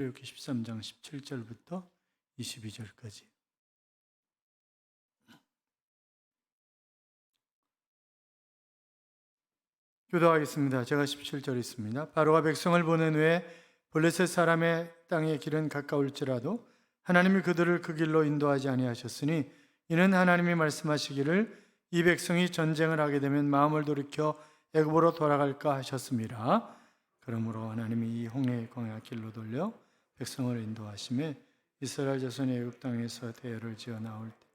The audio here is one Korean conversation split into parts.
출애굽기 13장 17절부터 22절까지. 교도하겠습니다. 제가 17절 있습니다. 바로가 백성을 보낸 후에 블레셋 사람의 땅의 길은 가까울지라도 하나님이 그들을 그 길로 인도하지 아니하셨으니 이는 하나님이 말씀하시기를 이 백성이 전쟁을 하게 되면 마음을 돌이켜 애굽으로 돌아갈까 하셨습니다. 그러므로 하나님이 이 홍해의 광야 길로 돌려 백성을 인도하심에 이스라엘 자손이 애굽 땅에서 대열을 지어 나올 때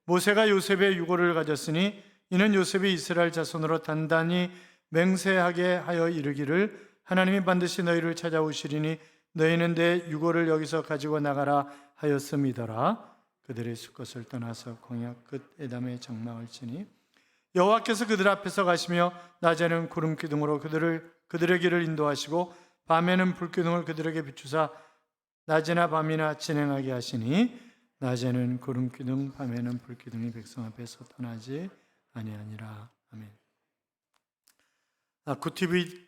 모세가 요셉의 유고를 가졌으니 이는 요셉이 이스라엘 자손으로 단단히 맹세하게 하여 이르기를 하나님이 반드시 너희를 찾아오시리니 너희는 내 유고를 여기서 가지고 나가라 하였음이더라. 그들의 수것을 떠나서 광야 끝 에담에 장막을 치니 여호와께서 그들 앞에서 가시며 낮에는 구름 기둥으로 그들의 길을 인도하시고 밤에는 불 기둥을 그들에게 비추사 낮이나 밤이나 진행하게 하시니 낮에는 구름 기둥 밤에는 불 기둥이 백성 앞에서 떠나지 아니하니라. 아멘. 구TV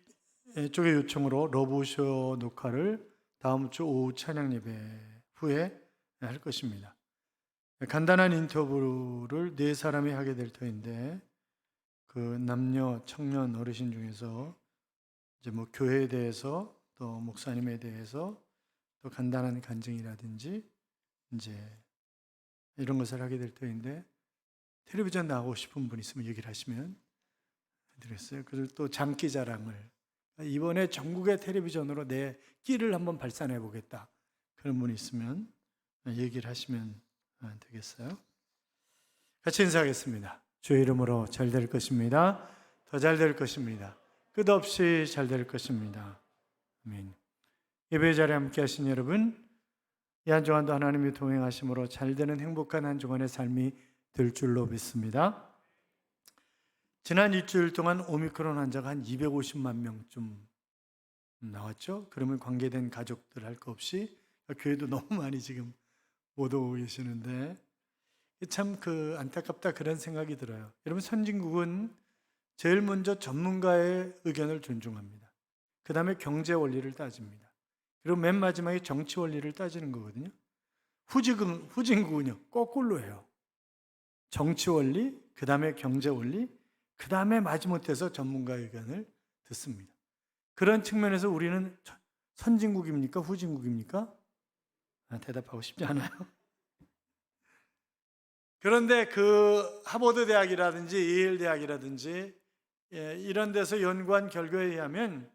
쪽의 요청으로 러브쇼 녹화를 다음 주 오후 찬양 예배 후에 할 것입니다. 간단한 인터뷰를 4사람이 하게 될 터인데 그 남녀, 청년, 어르신 중에서 이제 뭐 교회에 대해서 또 목사님에 대해서 또 간단한 간증이라든지 이제 이런 것을 하게 될 터인데 텔레비전 나오고 싶은 분 있으면 얘기를 하시면 드렸어요. 그리고 또 장기 자랑을 이번에 전국의 텔레비전으로 내 끼를 한번 발산해 보겠다. 그런 분이 있으면 얘기를 하시면 되겠어요. 같이 인사하겠습니다. 주의 이름으로 잘 될 것입니다. 더 잘 될 것입니다. 끝없이 잘 될 것입니다. 아멘. 예배 자리에 함께 하신 여러분, 이 한 주간도 하나님이 동행하심으로 잘 되는 행복한 한 주간의 삶이 될 줄로 믿습니다. 지난 일주일 동안 오미크론 환자가 한 250만 명쯤 나왔죠. 그러면 관계된 가족들 할 거 없이 교회도 너무 많이 지금 못 오고 계시는데 참 안타깝다 그런 생각이 들어요. 여러분, 선진국은 제일 먼저 전문가의 의견을 존중합니다. 그 다음에 경제 원리를 따집니다. 그리고 맨 마지막에 정치 원리를 따지는 거거든요. 후진국은요 거꾸로 해요. 정치 원리, 그 다음에 경제 원리, 그 다음에 마지못해서 전문가의 의견을 듣습니다. 그런 측면에서 우리는 선진국입니까? 후진국입니까? 대답하고 싶지 않아요. 그런데 하버드 대학이라든지 예일 대학이라든지 이런 데서 연구한 결과에 의하면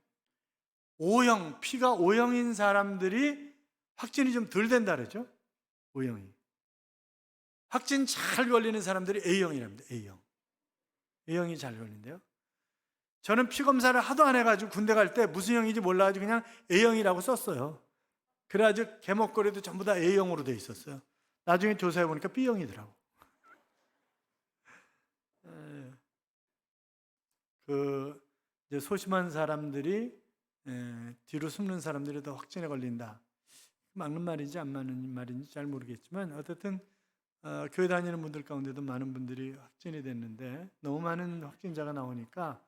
피가 O형인 사람들이 확진이 좀 덜 된다 그러죠. O형이. 확진 잘 걸리는 사람들이 A형이랍니다. A형이 잘 걸린대요. 저는 피 검사를 하도 안 해가지고 군대 갈 때 무슨 형인지 몰라가지고 그냥 A형이라고 썼어요. 그래가지고 개목걸이도 전부 다 A형으로 돼 있었어요. 나중에 조사해보니까 B형이더라고. 이제 소심한 사람들이 뒤로 숨는 사람들이 더 확진에 걸린다. 맞는 말인지 안 맞는 말인지 잘 모르겠지만 어쨌든 교회 다니는 분들 가운데도 많은 분들이 확진이 됐는데 너무 많은 확진자가 나오니까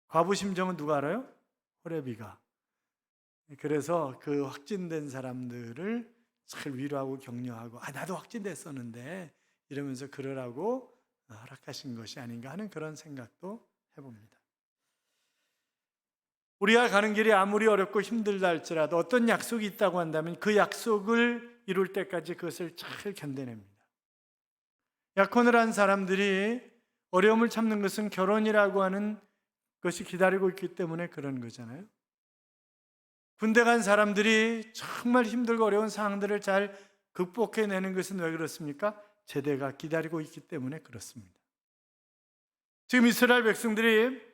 과부심정은 누가 알아요? 호레비가. 그래서 그 확진된 사람들을 잘 위로하고 격려하고 나도 확진됐었는데 이러면서 그러라고 허락하신 것이 아닌가 하는 그런 생각도 해봅니다. 우리가 가는 길이 아무리 어렵고 힘들다 할지라도 어떤 약속이 있다고 한다면 그 약속을 이룰 때까지 그것을 잘 견뎌냅니다. 약혼을 한 사람들이 어려움을 참는 것은 결혼이라고 하는 것이 기다리고 있기 때문에 그런 거잖아요. 군대 간 사람들이 정말 힘들고 어려운 상황들을 잘 극복해내는 것은 왜 그렇습니까? 제대가 기다리고 있기 때문에 그렇습니다. 지금 이스라엘 백성들이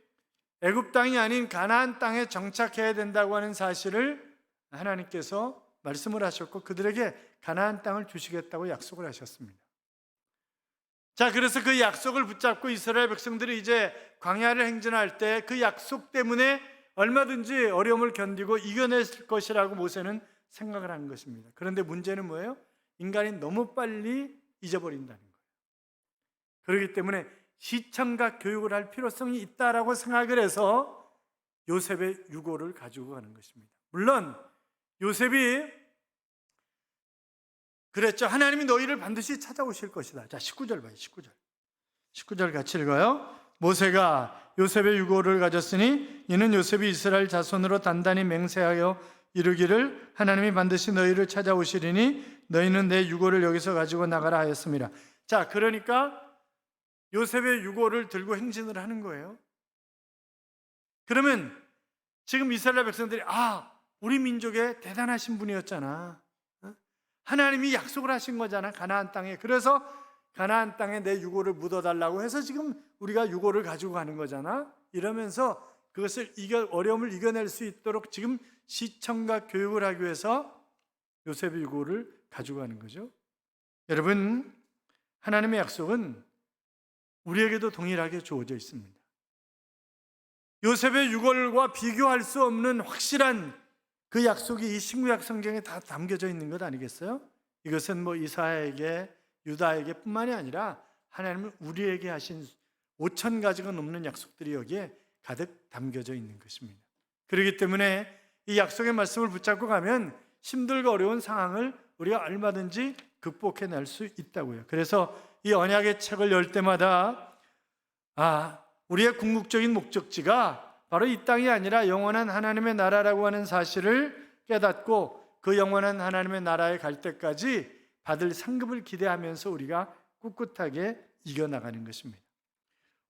애굽 땅이 아닌 가나안 땅에 정착해야 된다고 하는 사실을 하나님께서 말씀을 하셨고 그들에게 가나안 땅을 주시겠다고 약속을 하셨습니다. 자, 그래서 그 약속을 붙잡고 이스라엘 백성들이 이제 광야를 행진할 때 그 약속 때문에 얼마든지 어려움을 견디고 이겨낼 것이라고 모세는 생각을 한 것입니다. 그런데 문제는 뭐예요? 인간이 너무 빨리 잊어버린다는 거예요. 그렇기 때문에 시청각 교육을 할 필요성이 있다라고 생각을 해서 요셉의 유고를 가지고 가는 것입니다. 물론 요셉이 그랬죠. 하나님이 너희를 반드시 찾아오실 것이다. 자, 19절 봐요. 19절 같이 읽어요. 모세가 요셉의 유고를 가졌으니 이는 요셉이 이스라엘 자손으로 단단히 맹세하여 이르기를 하나님이 반드시 너희를 찾아오시리니 너희는 내 유고를 여기서 가지고 나가라 하였습니다. 자, 그러니까 요셉의 유고를 들고 행진을 하는 거예요. 그러면 지금 이스라엘 백성들이 우리 민족의 대단하신 분이었잖아. 하나님이 약속을 하신 거잖아, 가나안 땅에. 그래서 가나안 땅에 내 유고를 묻어달라고 해서 지금 우리가 유고를 가지고 가는 거잖아. 이러면서 그것을 어려움을 이겨낼 수 있도록 지금 시청과 교육을 하기 위해서 요셉의 유고를 가지고 가는 거죠. 여러분, 하나님의 약속은 우리에게도 동일하게 주어져 있습니다. 요셉의 유골과 비교할 수 없는 확실한 그 약속이 이 신구약 성경에 다 담겨져 있는 것 아니겠어요? 이것은 이사야에게, 유다에게 뿐만이 아니라 하나님은 우리에게 하신 5,000가지가 넘는 약속들이 여기에 가득 담겨져 있는 것입니다. 그렇기 때문에 이 약속의 말씀을 붙잡고 가면 힘들고 어려운 상황을 우리가 얼마든지 극복해낼 수 있다고요. 그래서 이 언약의 책을 열 때마다 우리의 궁극적인 목적지가 바로 이 땅이 아니라 영원한 하나님의 나라라고 하는 사실을 깨닫고 그 영원한 하나님의 나라에 갈 때까지 받을 상급을 기대하면서 우리가 꿋꿋하게 이겨나가는 것입니다.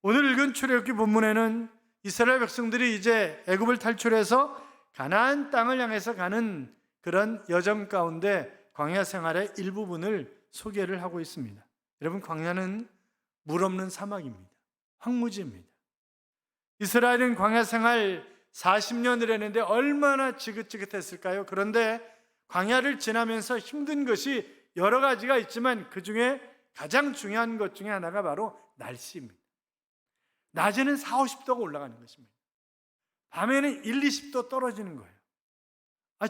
오늘 읽은 출애굽기 본문에는 이스라엘 백성들이 이제 애굽을 탈출해서 가나안 땅을 향해서 가는 그런 여정 가운데 광야 생활의 일부분을 소개를 하고 있습니다. 여러분, 광야는 물 없는 사막입니다. 황무지입니다. 이스라엘은 광야 생활 40년을 했는데 얼마나 지긋지긋했을까요? 그런데 광야를 지나면서 힘든 것이 여러 가지가 있지만 그 중에 가장 중요한 것 중에 하나가 바로 날씨입니다. 낮에는 40, 50도가 올라가는 것입니다. 밤에는 1, 20도 떨어지는 거예요.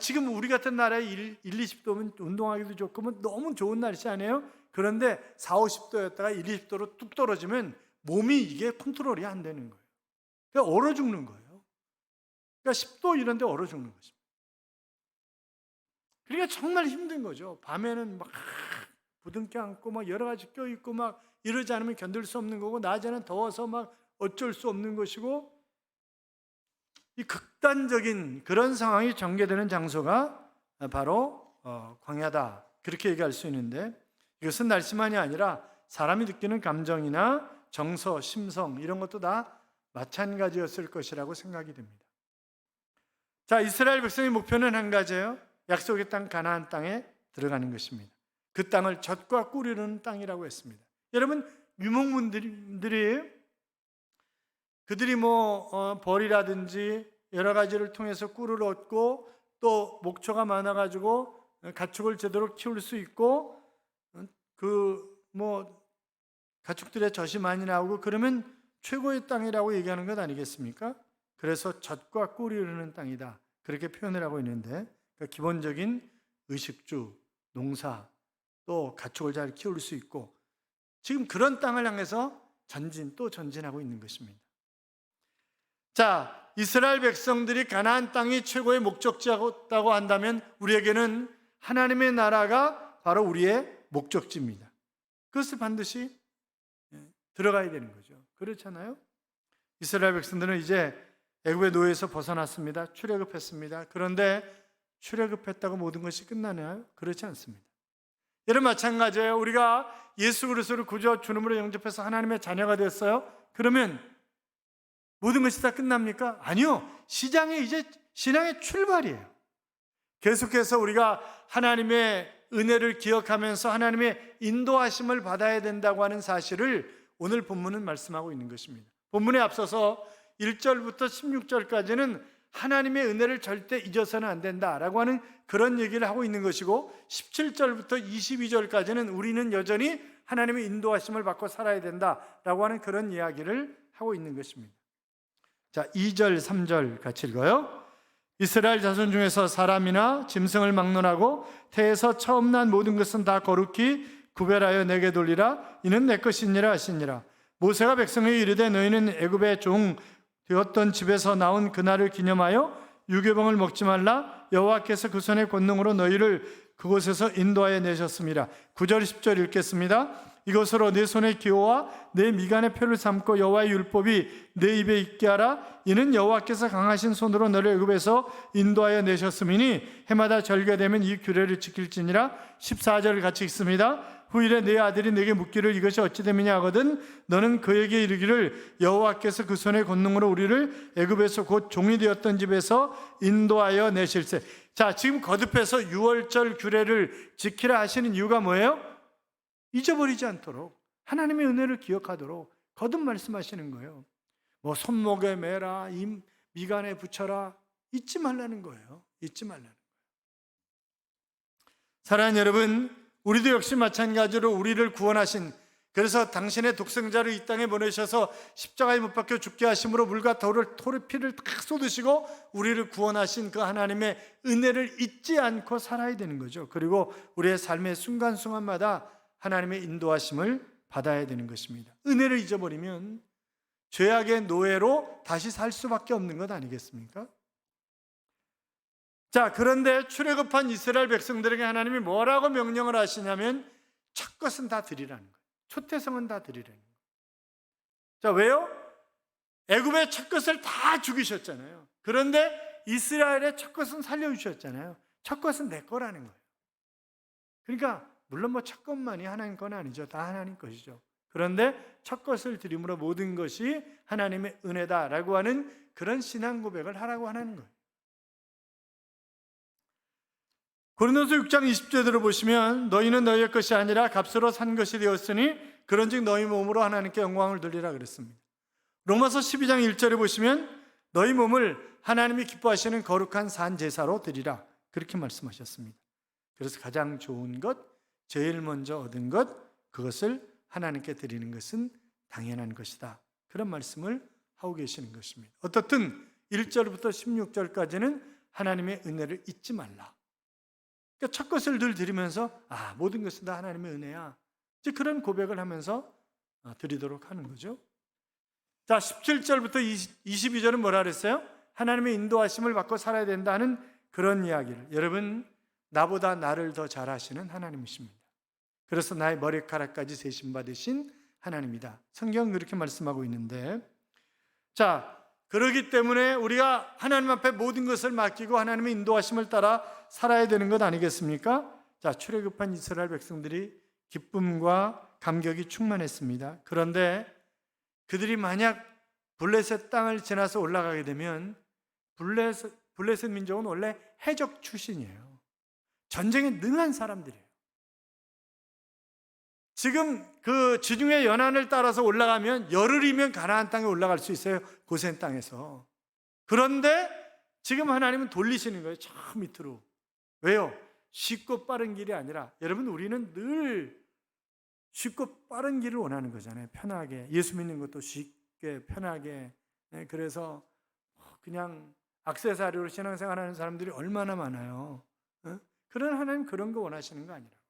지금 우리 같은 나라에 1, 20도면 운동하기도 좋고 너무 좋은 날씨 아니에요? 그런데 40, 50도였다가 1, 20도로 뚝 떨어지면 몸이 이게 컨트롤이 안 되는 거예요. 그러니까 얼어 죽는 거예요. 그러니까 10도 이런 데 얼어 죽는 것입니다. 그러니까 정말 힘든 거죠. 밤에는 막 부둥켜 안고 여러 가지 껴있고 이러지 않으면 견딜 수 없는 거고, 낮에는 더워서 어쩔 수 없는 것이고, 이 극단적인 그런 상황이 전개되는 장소가 바로 광야다, 그렇게 얘기할 수 있는데, 이것은 날씨만이 아니라 사람이 느끼는 감정이나 정서, 심성 이런 것도 다 마찬가지였을 것이라고 생각이 됩니다. 자, 이스라엘 백성의 목표는 한 가지예요. 약속의 땅 가나안 땅에 들어가는 것입니다. 그 땅을 젖과 꿀이 흐르는 땅이라고 했습니다. 여러분, 유목민들이 그들이 벌이라든지 여러 가지를 통해서 꿀을 얻고 또 목초가 많아가지고 가축을 제대로 키울 수 있고 가축들의 젖이 많이 나오고 그러면 최고의 땅이라고 얘기하는 것 아니겠습니까? 그래서 젖과 꿀이 흐르는 땅이다, 그렇게 표현을 하고 있는데, 그러니까 기본적인 의식주, 농사, 또 가축을 잘 키울 수 있고 지금 그런 땅을 향해서 전진하고 있는 것입니다. 자, 이스라엘 백성들이 가나안 땅이 최고의 목적지였다고 한다면 우리에게는 하나님의 나라가 바로 우리의 목적지입니다. 그것을 반드시 들어가야 되는 거죠. 그렇잖아요? 이스라엘 백성들은 이제 애굽의 노예에서 벗어났습니다. 출애굽했습니다. 그런데 출애굽했다고 모든 것이 끝나나요? 그렇지 않습니다. 여러분, 마찬가지예요. 우리가 예수 그리스도를 구주와 주님으로 영접해서 하나님의 자녀가 됐어요. 그러면 모든 것이 다 끝납니까? 아니요. 이제 신앙의 출발이에요. 계속해서 우리가 하나님의 은혜를 기억하면서 하나님의 인도하심을 받아야 된다고 하는 사실을 오늘 본문은 말씀하고 있는 것입니다. 본문에 앞서서 1절부터 16절까지는 하나님의 은혜를 절대 잊어서는 안 된다라고 하는 그런 얘기를 하고 있는 것이고, 17절부터 22절까지는 우리는 여전히 하나님의 인도하심을 받고 살아야 된다라고 하는 그런 이야기를 하고 있는 것입니다. 자, 2절, 3절 같이 읽어요. 이스라엘 자손 중에서 사람이나 짐승을 막론하고 태에서 처음 난 모든 것은 다 거룩히 구별하여 내게 돌리라. 이는 내 것이니라 하시니라. 모세가 백성에게 이르되 너희는 애굽의 종 되었던 집에서 나온 그날을 기념하여 유교병을 먹지 말라. 여호와께서 그 손의 권능으로 너희를 그곳에서 인도하여 내셨습니다. 9절 10절 읽겠습니다. 이것으로 내 손의 기호와 내 미간의 표를 삼고 여호와의 율법이 내 입에 있게 하라. 이는 여호와께서 강하신 손으로 너를 애굽에서 인도하여 내셨음이니 해마다 절기가 되면 이 규례를 지킬지니라. 14절 같이 읽습니다. 후일에 내 아들이 내게 묻기를 이것이 어찌 됨이냐 하거든 너는 그에게 이르기를 여호와께서 그 손의 권능으로 우리를 애굽에서 곧 종이 되었던 집에서 인도하여 내실세. 자, 지금 거듭해서 유월절 규례를 지키라 하시는 이유가 뭐예요? 잊어버리지 않도록, 하나님의 은혜를 기억하도록 거듭 말씀하시는 거예요. 뭐 손목에 매라, 미간에 붙여라, 잊지 말라는 거예요. 잊지 말라는 거예요. 사랑하는 여러분, 우리도 역시 마찬가지로 우리를 구원하신, 그래서 당신의 독생자를 이 땅에 보내셔서 십자가에 못 박혀 죽게 하심으로 물과 돌의 피를 탁 쏟으시고 우리를 구원하신 그 하나님의 은혜를 잊지 않고 살아야 되는 거죠. 그리고 우리의 삶의 순간순간마다 하나님의 인도하심을 받아야 되는 것입니다. 은혜를 잊어버리면 죄악의 노예로 다시 살 수밖에 없는 것 아니겠습니까? 자, 그런데 출애굽한 이스라엘 백성들에게 하나님이 뭐라고 명령을 하시냐면 첫 것은 다 드리라는 거예요. 초태성은 다 드리라는 거예요. 자, 왜요? 애굽의 첫 것을 다 죽이셨잖아요. 그런데 이스라엘의 첫 것은 살려주셨잖아요. 첫 것은 내 거라는 거예요. 그러니까 물론 뭐 첫 것만이 하나님 건 아니죠. 다 하나님 것이죠. 그런데 첫 것을 드림으로 모든 것이 하나님의 은혜다라고 하는 그런 신앙 고백을 하라고 하는 거예요. 고린도서 6장 20절에 들어보시면 너희는 너희의 것이 아니라 값으로 산 것이 되었으니 그런즉 너희 몸으로 하나님께 영광을 돌리라 그랬습니다. 로마서 12장 1절에 보시면 너희 몸을 하나님이 기뻐하시는 거룩한 산 제사로 드리라 그렇게 말씀하셨습니다. 그래서 가장 좋은 것, 제일 먼저 얻은 것, 그것을 하나님께 드리는 것은 당연한 것이다. 그런 말씀을 하고 계시는 것입니다. 어떻든 1절부터 16절까지는 하나님의 은혜를 잊지 말라. 그러니까 첫 것을 늘 드리면서 모든 것은 다 하나님의 은혜야. 이제 그런 고백을 하면서 드리도록 하는 거죠. 자, 17절부터 22절은 뭐라 그랬어요? 하나님의 인도하심을 받고 살아야 된다는 그런 이야기를. 여러분, 나보다 나를 더 잘하시는 하나님이십니다. 그래서 나의 머리카락까지 세심 받으신 하나님이다. 성경은 그렇게 말씀하고 있는데, 자, 그렇기 때문에 우리가 하나님 앞에 모든 것을 맡기고 하나님의 인도하심을 따라 살아야 되는 것 아니겠습니까? 자, 출애굽한 이스라엘 백성들이 기쁨과 감격이 충만했습니다. 그런데 그들이 만약 블레셋 땅을 지나서 올라가게 되면 블레셋 민족은 원래 해적 출신이에요. 전쟁에 능한 사람들이에요. 지금 그 지중해 연안을 따라서 올라가면 열흘이면 가나안 땅에 올라갈 수 있어요. 고센 땅에서. 그런데 지금 하나님은 돌리시는 거예요. 저 밑으로. 왜요? 쉽고 빠른 길이 아니라, 여러분, 우리는 늘 쉽고 빠른 길을 원하는 거잖아요. 편하게. 예수 믿는 것도 쉽게 편하게. 그래서 그냥 액세서리로 신앙생활하는 사람들이 얼마나 많아요. 그런 하나님 그런 거 원하시는 거 아니라고.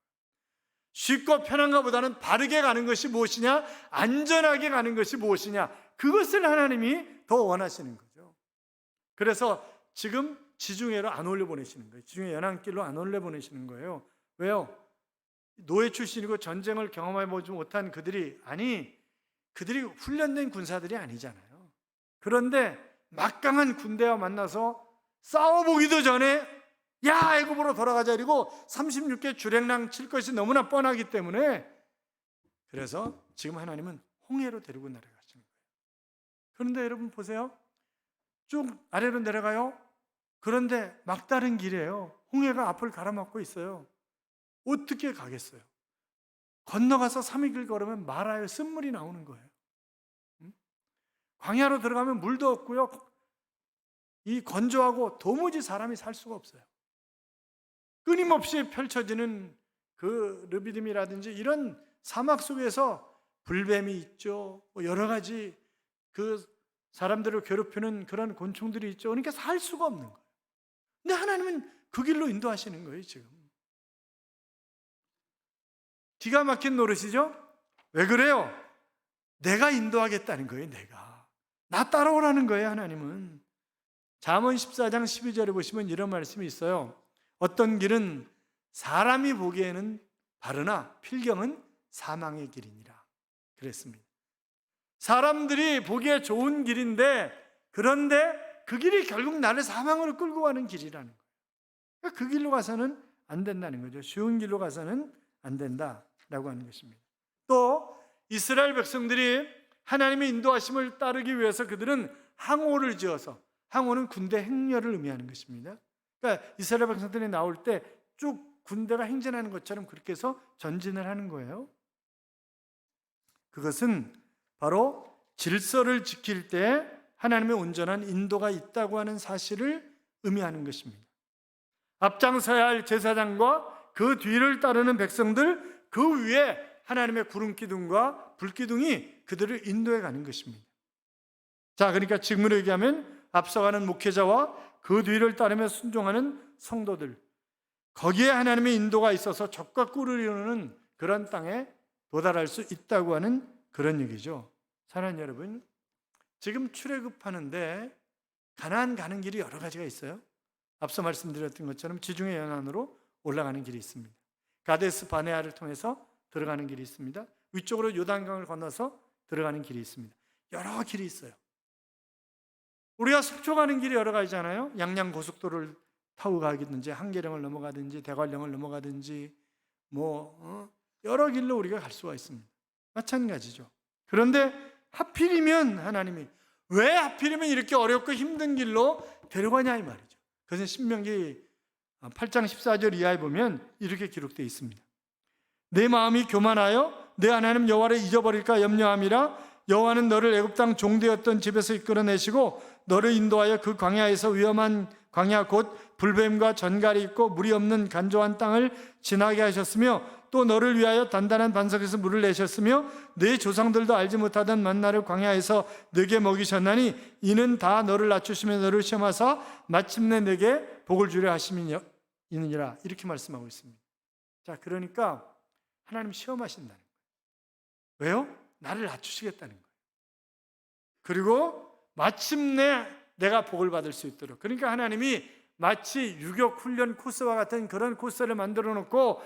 쉽고 편한 것보다는 바르게 가는 것이 무엇이냐? 안전하게 가는 것이 무엇이냐? 그것을 하나님이 더 원하시는 거죠. 그래서 지금 지중해로 안 올려보내시는 거예요. 지중해 연안길로 안 올려보내시는 거예요. 왜요? 노예 출신이고 전쟁을 경험해보지 못한 그들이 훈련된 군사들이 아니잖아요. 그런데 막강한 군대와 만나서 싸워보기도 전에 야, 애굽으로 돌아가자 이러고 36개 주랭랑 칠 것이 너무나 뻔하기 때문에, 그래서 지금 하나님은 홍해로 데리고 내려가시는 거예요. 그런데 여러분 보세요. 쭉 아래로 내려가요. 그런데 막다른 길이에요. 홍해가 앞을 가로막고 있어요. 어떻게 가겠어요? 건너가서 3일 길 걸으면 말아요. 쓴물이 나오는 거예요. 광야로 들어가면 물도 없고요. 이 건조하고 도무지 사람이 살 수가 없어요. 끊임없이 펼쳐지는 그 르비딤이라든지 이런 사막 속에서 불뱀이 있죠. 여러 가지 그 사람들을 괴롭히는 그런 곤충들이 있죠. 그러니까 살 수가 없는 거예요. 근데 하나님은 그 길로 인도하시는 거예요, 지금. 기가 막힌 노릇이죠? 왜 그래요? 내가 인도하겠다는 거예요, 내가. 나 따라오라는 거예요, 하나님은. 잠언 14장 12절에 보시면 이런 말씀이 있어요. 어떤 길은 사람이 보기에는 바르나 필경은 사망의 길이니라 그랬습니다. 사람들이 보기에 좋은 길인데, 그런데 그 길이 결국 나를 사망으로 끌고 가는 길이라는 거예요. 그러니까 그 길로 가서는 안 된다는 거죠. 쉬운 길로 가서는 안 된다라고 하는 것입니다. 또 이스라엘 백성들이 하나님의 인도하심을 따르기 위해서 그들은 항오를 지어서, 항오는 군대 행렬을 의미하는 것입니다. 그러니까 이스라엘 백성들이 나올 때 쭉 군대가 행진하는 것처럼 그렇게 해서 전진을 하는 거예요. 그것은 바로 질서를 지킬 때 하나님의 온전한 인도가 있다고 하는 사실을 의미하는 것입니다. 앞장서야 할 제사장과 그 뒤를 따르는 백성들, 그 위에 하나님의 구름 기둥과 불 기둥이 그들을 인도해 가는 것입니다. 자, 그러니까 지금으로 얘기하면 앞서가는 목회자와 그 뒤를 따르며 순종하는 성도들, 거기에 하나님의 인도가 있어서 적과 꿀을 이루는 그런 땅에 도달할 수 있다고 하는 그런 얘기죠. 사랑하는 여러분, 지금 출애굽하는데 가나안 가는 길이 여러 가지가 있어요. 앞서 말씀드렸던 것처럼 지중해 연안으로 올라가는 길이 있습니다. 가데스 바네아를 통해서 들어가는 길이 있습니다. 위쪽으로 요단강을 건너서 들어가는 길이 있습니다. 여러 길이 있어요. 우리가 속초 가는 길이 여러 가지잖아요. 양양 고속도로를 타고 가든지 한계령을 넘어가든지 대관령을 넘어가든지 여러 길로 우리가 갈 수가 있습니다. 마찬가지죠. 그런데 하필이면 하나님이 왜 하필이면 이렇게 어렵고 힘든 길로 데려가냐 이 말이죠. 그것은 신명기 8장 14절 이하에 보면 이렇게 기록되어 있습니다. 내 마음이 교만하여 내 하나님 여호와를 잊어버릴까 염려함이라. 여호와는 너를 애굽 땅 종되었던 집에서 이끌어내시고 너를 인도하여 그 광야에서 위험한 광야 곧 불뱀과 전갈이 있고 물이 없는 간조한 땅을 지나게 하셨으며 또 너를 위하여 단단한 반석에서 물을 내셨으며 네 조상들도 알지 못하던 만나를 광야에서 네게 먹이셨나니 이는 다 너를 낮추시며 너를 시험하사 마침내 네게 복을 주려 하심이니라. 이렇게 말씀하고 있습니다. 자, 그러니까 하나님 시험하신다는 거예요. 왜요? 나를 낮추시겠다는 거예요. 그리고 마침내 내가 복을 받을 수 있도록. 그러니까 하나님이 마치 유격 훈련 코스와 같은 그런 코스를 만들어 놓고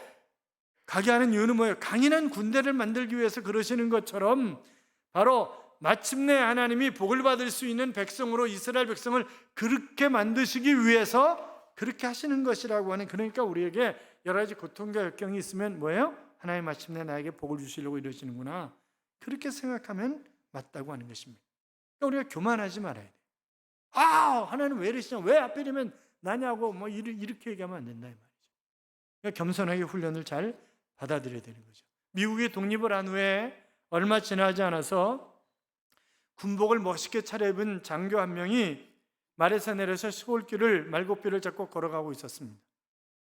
가게 하는 이유는 뭐예요? 강인한 군대를 만들기 위해서 그러시는 것처럼 바로 마침내 하나님이 복을 받을 수 있는 백성으로 이스라엘 백성을 그렇게 만드시기 위해서 그렇게 하시는 것이라고 하는, 그러니까 우리에게 여러 가지 고통과 역경이 있으면 뭐예요? 하나님 마침내 나에게 복을 주시려고 이러시는구나, 그렇게 생각하면 맞다고 하는 것입니다. 그러니까 우리가 교만하지 말아야 돼요. 하나님 왜 이러시냐, 왜 하필이면 나냐고 이렇게 얘기하면 안 된다 이 말이죠. 그러니까 겸손하게 훈련을 잘 받아들여야 되는 거죠. 미국이 독립을 한 후에 얼마 지나지 않아서 군복을 멋있게 차려입은 장교 한 명이 말에서 내려서 시골길을 말고삐를 잡고 걸어가고 있었습니다.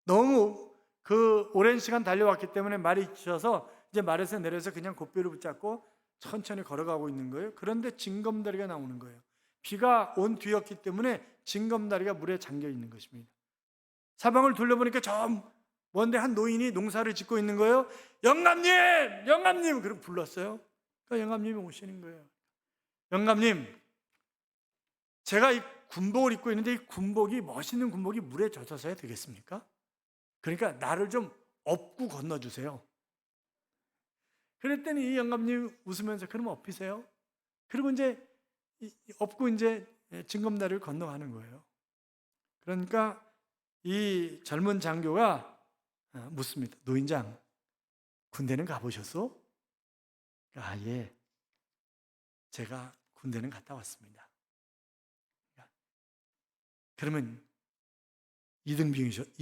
너무 그 오랜 시간 달려왔기 때문에 말이 지쳐서 이제 말에서 내려서 그냥 고삐를 붙잡고 천천히 걸어가고 있는 거예요. 그런데 징검다리가 나오는 거예요. 비가 온 뒤였기 때문에 징검다리가 물에 잠겨 있는 것입니다. 사방을 둘러보니까 저 먼데 한 노인이 농사를 짓고 있는 거예요. 영감님! 영감님! 그러고 불렀어요. 그러니까 영감님이 오시는 거예요. 영감님, 제가 이 군복을 입고 있는데 이 군복이, 멋있는 군복이 물에 젖어서야 되겠습니까? 그러니까 나를 좀 업고 건너주세요. 그랬더니 이 영감님 웃으면서 그럼 업히세요. 그리고 이제 업고 이제 징검다리를 건너가는 거예요. 그러니까 이 젊은 장교가 묻습니다. 노인장, 군대는 가보셨어? 예, 제가 군대는 갔다 왔습니다. 그러면 1병이셨어?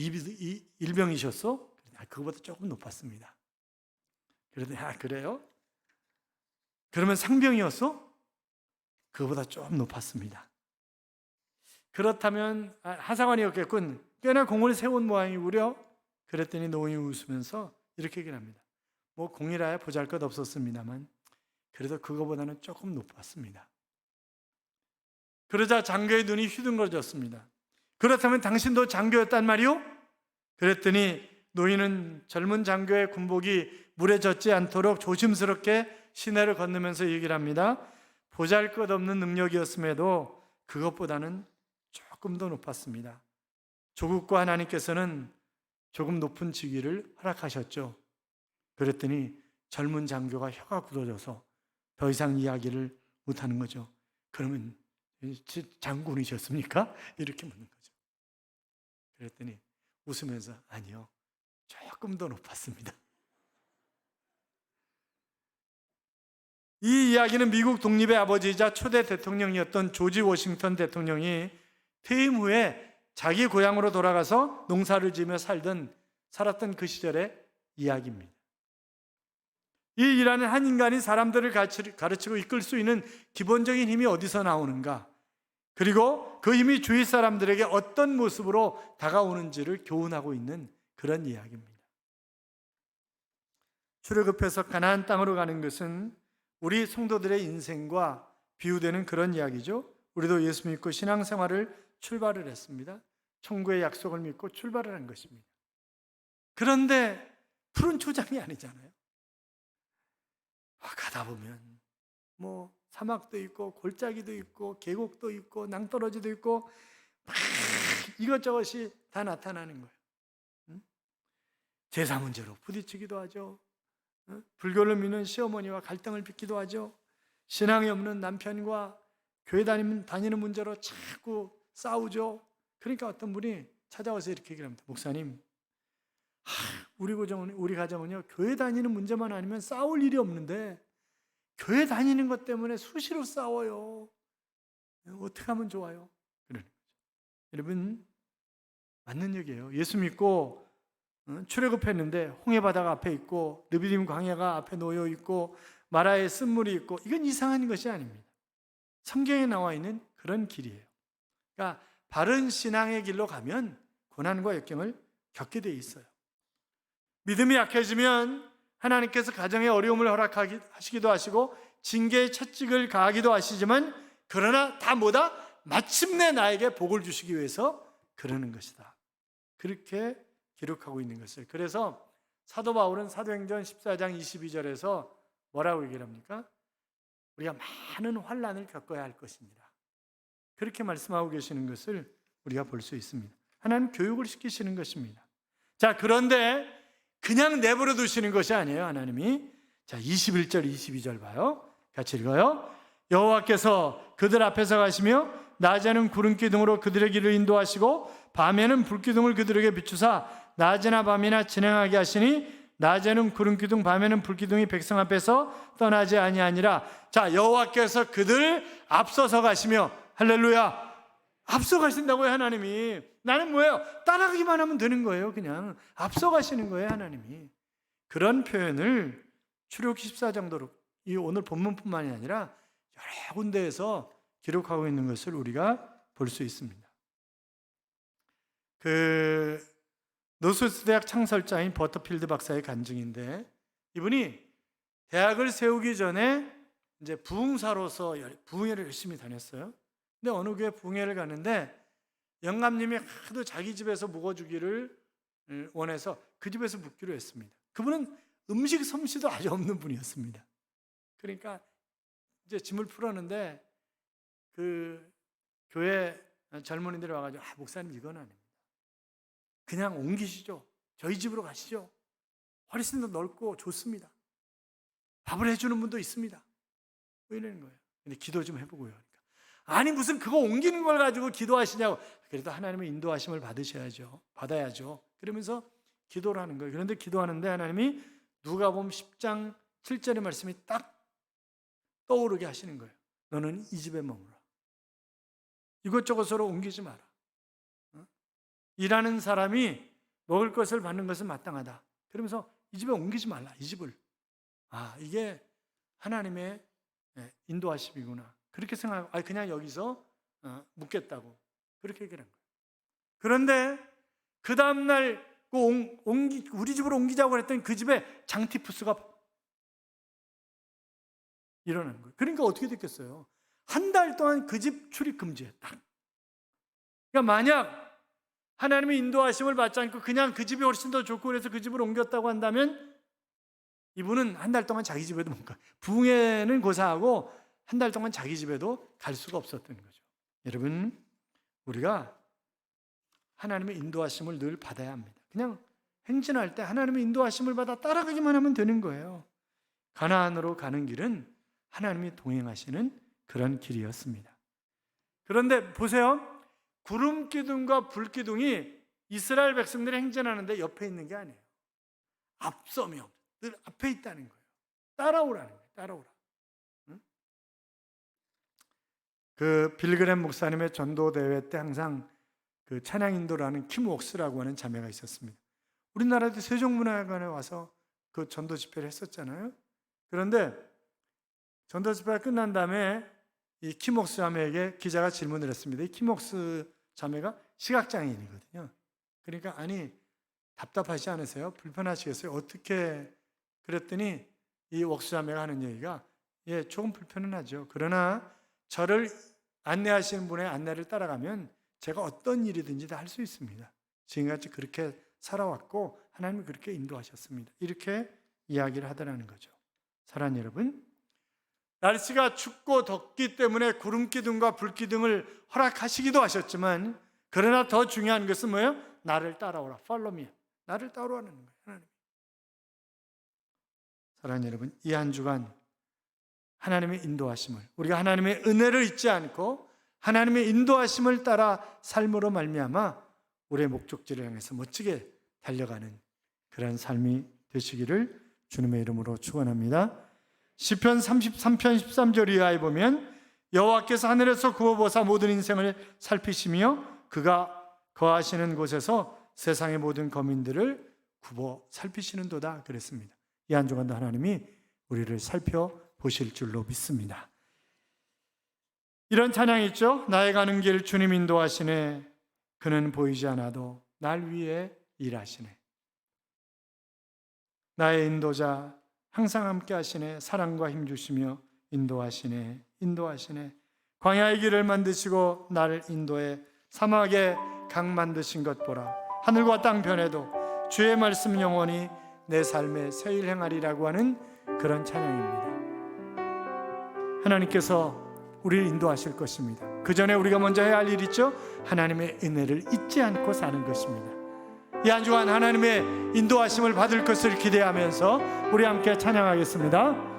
그거보다 조금 높았습니다. 그러더니 그래요? 그러면 상병이었어? 그거보다 좀 높았습니다. 그렇다면 하사관이었겠군. 꽤나 공을 세운 모양이구려. 그랬더니 노인이 웃으면서 이렇게 얘기를 합니다. 뭐 공이라야 보잘것없었습니다만 그래도 그거보다는 조금 높았습니다. 그러자 장교의 눈이 휘둥그러졌습니다. 그렇다면 당신도 장교였단 말이오? 그랬더니 노인은 젊은 장교의 군복이 물에 젖지 않도록 조심스럽게 시내를 건너면서 얘기를 합니다. 보잘것없는 능력이었음에도 그것보다는 조금 더 높았습니다. 조국과 하나님께서는 조금 높은 직위를 허락하셨죠. 그랬더니 젊은 장교가 혀가 굳어져서 더 이상 이야기를 못하는 거죠. 그러면 장군이셨습니까? 이렇게 묻는 거죠. 그랬더니 웃으면서 아니요, 조금 더 높았습니다. 이 이야기는 미국 독립의 아버지이자 초대 대통령이었던 조지 워싱턴 대통령이 퇴임 후에 자기 고향으로 돌아가서 농사를 지으며 살았던 그 시절의 이야기입니다. 이 일하는 한 인간이 사람들을 가르치고 이끌 수 있는 기본적인 힘이 어디서 나오는가? 그리고 그 힘이 주위 사람들에게 어떤 모습으로 다가오는지를 교훈하고 있는 그런 이야기입니다. 출애굽해서 가나안 땅으로 가는 것은 우리 성도들의 인생과 비유되는 그런 이야기죠. 우리도 예수 믿고 신앙생활을 출발을 했습니다. 천국의 약속을 믿고 출발을 한 것입니다. 그런데 푸른 초장이 아니잖아요. 가다 보면 뭐 사막도 있고 골짜기도 있고 계곡도 있고 낭떠러지도 있고 막 이것저것이 다 나타나는 거예요. 제사 문제로 부딪히기도 하죠. 불교를 믿는 시어머니와 갈등을 빚기도 하죠. 신앙이 없는 남편과 교회 다니는 문제로 자꾸 싸우죠. 그러니까 어떤 분이 찾아와서 이렇게 얘기를 합니다. 목사님, 우리 가정은요, 교회 다니는 문제만 아니면 싸울 일이 없는데 교회 다니는 것 때문에 수시로 싸워요. 어떻게 하면 좋아요? 그러는 거죠. 여러분, 맞는 얘기예요. 예수 믿고 출애굽했는데 홍해 바다가 앞에 있고 르비딤 광야가 앞에 놓여 있고 마라의 쓴물이 있고, 이건 이상한 것이 아닙니다. 성경에 나와 있는 그런 길이에요. 그러니까 바른 신앙의 길로 가면 고난과 역경을 겪게 돼 있어요. 믿음이 약해지면 하나님께서 가정에 어려움을 허락하시기도 하시고 징계의 채찍을 가하기도 하시지만, 그러나 다 뭐다? 마침내 나에게 복을 주시기 위해서 그러는 것이다. 그렇게 기록하고 있는 것을. 그래서 사도 바울은 사도행전 14장 22절에서 뭐라고 얘기를 합니까? 우리가 많은 환난을 겪어야 할 것입니다. 그렇게 말씀하고 계시는 것을 우리가 볼 수 있습니다. 하나님 교육을 시키시는 것입니다. 자, 그런데 그냥 내버려 두시는 것이 아니에요, 하나님이. 자, 21절 22절 봐요. 같이 읽어요. 여호와께서 그들 앞에서 가시며 낮에는 구름 기둥으로 그들의 길을 인도하시고 밤에는 불 기둥을 그들에게 비추사 낮이나 밤이나 진행하게 하시니 낮에는 구름 기둥 밤에는 불 기둥이 백성 앞에서 떠나지 아니하니라. 자, 여호와께서 그들 앞서서 가시며, 할렐루야, 앞서 가신다고요, 하나님이. 나는 뭐예요? 따라가기만 하면 되는 거예요. 그냥 앞서 가시는 거예요, 하나님이. 그런 표현을 출애굽기 14장도로 이 오늘 본문뿐만이 아니라 여러 군데에서 기록하고 있는 것을 우리가 볼 수 있습니다. 노스웨스트 대학 창설자인 버터필드 박사의 간증인데, 이분이 대학을 세우기 전에 이제 부흥사로서 부흥회를 열심히 다녔어요. 근데 어느 교회 부흥회를 가는데 영감님이 하도 자기 집에서 묵어주기를 원해서 그 집에서 묵기로 했습니다. 그분은 음식 솜씨도 아주 없는 분이었습니다. 그러니까 이제 짐을 풀었는데 그 교회 젊은이들이 와가지고, 목사님 이건 아닙니다. 그냥 옮기시죠. 저희 집으로 가시죠. 훨씬 더 넓고 좋습니다. 밥을 해주는 분도 있습니다. 뭐 이러는 거예요. 근데 기도 좀 해보고요. 그러니까, 아니 무슨 그거 옮기는 걸 가지고 기도하시냐고. 그래도 하나님의 인도하심을 받아야죠. 그러면서 기도를 하는 거예요. 그런데 기도하는데 하나님이 누가복음 10장 7절의 말씀이 딱 떠오르게 하시는 거예요. 너는 이 집에 머무라. 이것저것으로 옮기지 마라. 일하는 사람이 먹을 것을 받는 것은 마땅하다. 그러면서 이 집에 옮기지 말라. 이 집을. 이게 하나님의 인도하심이구나. 그렇게 생각하고 그냥 여기서 묵겠다고 그렇게 얘기를 한 거예요. 그런데 그 다음날 우리 집으로 옮기자고 했더니 그 집에 장티푸스가 일어나는 거예요. 그러니까 어떻게 됐겠어요? 한 달 동안 그 집 출입 금지했다. 그러니까 만약 하나님의 인도하심을 받지 않고 그냥 그 집이 훨씬 더 좋고 그래서 그 집으로 옮겼다고 한다면 이분은 한 달 동안 자기 집에도 못 가. 부흥회는 고사하고 한 달 동안 자기 집에도 갈 수가 없었던 거죠. 여러분, 우리가 하나님의 인도하심을 늘 받아야 합니다. 그냥 행진할 때 하나님의 인도하심을 받아 따라가기만 하면 되는 거예요. 가나안으로 가는 길은 하나님이 동행하시는 그런 길이었습니다. 그런데 보세요. 구름 기둥과 불 기둥이 이스라엘 백성들이 행진하는데 옆에 있는 게 아니에요. 앞서며 늘 앞에 있다는 거예요. 따라오라는 거예요. 따라오라. 응? 그 빌그램 목사님의 전도 대회 때 항상 그 찬양 인도라는 킴웍스라고 하는 자매가 있었습니다. 우리나라도 세종문화회관에 와서 그 전도 집회를 했었잖아요. 그런데 전도 집회가 끝난 다음에 이 킴웍스 자매에게 기자가 질문을 했습니다. 이 킴웍스 자매가 시각장애인이거든요. 그러니까 아니 답답하지 않으세요? 불편하시겠어요? 어떻게? 그랬더니 이 웍스 자매가 하는 얘기가 예, 조금 불편은 하죠. 그러나 저를 안내하시는 분의 안내를 따라가면 제가 어떤 일이든지 다 할 수 있습니다. 지금까지 그렇게 살아왔고 하나님이 그렇게 인도하셨습니다. 이렇게 이야기를 하더라는 거죠. 사랑하는 여러분, 날씨가 춥고 덥기 때문에 구름 기둥과 불 기둥을 허락하시기도 하셨지만 그러나 더 중요한 것은 뭐예요? 나를 따라오라. Follow me. 나를 따라오라는 거예요. 하나님. 사랑하는 여러분, 이 한 주간 하나님의 인도하심을, 우리가 하나님의 은혜를 잊지 않고 하나님의 인도하심을 따라 삶으로 말미암아 우리의 목적지를 향해서 멋지게 달려가는 그런 삶이 되시기를 주님의 이름으로 축원합니다. 시편 33편 13절 이하에 보면 여호와께서 하늘에서 구워보사 모든 인생을 살피시며 그가 거하시는 곳에서 세상의 모든 거민들을 굽어 살피시는도다 그랬습니다. 이 한 주간도 하나님이 우리를 살펴보실 줄로 믿습니다. 이런 찬양이 있죠. 나의 가는 길 주님 인도하시네. 그는 보이지 않아도 날 위해 일하시네. 나의 인도자 항상 함께 하시네. 사랑과 힘 주시며 인도하시네. 인도하시네. 광야의 길을 만드시고 나를 인도해 사막에 강 만드신 것 보라. 하늘과 땅 변해도 주의 말씀 영원히 내 삶에 새일 행하리라고 하는 그런 찬양입니다. 하나님께서 우리를 인도하실 것입니다. 그 전에 우리가 먼저 해야 할 일 있죠? 하나님의 은혜를 잊지 않고 사는 것입니다. 이 한 주간 하나님의 인도하심을 받을 것을 기대하면서 우리 함께 찬양하겠습니다.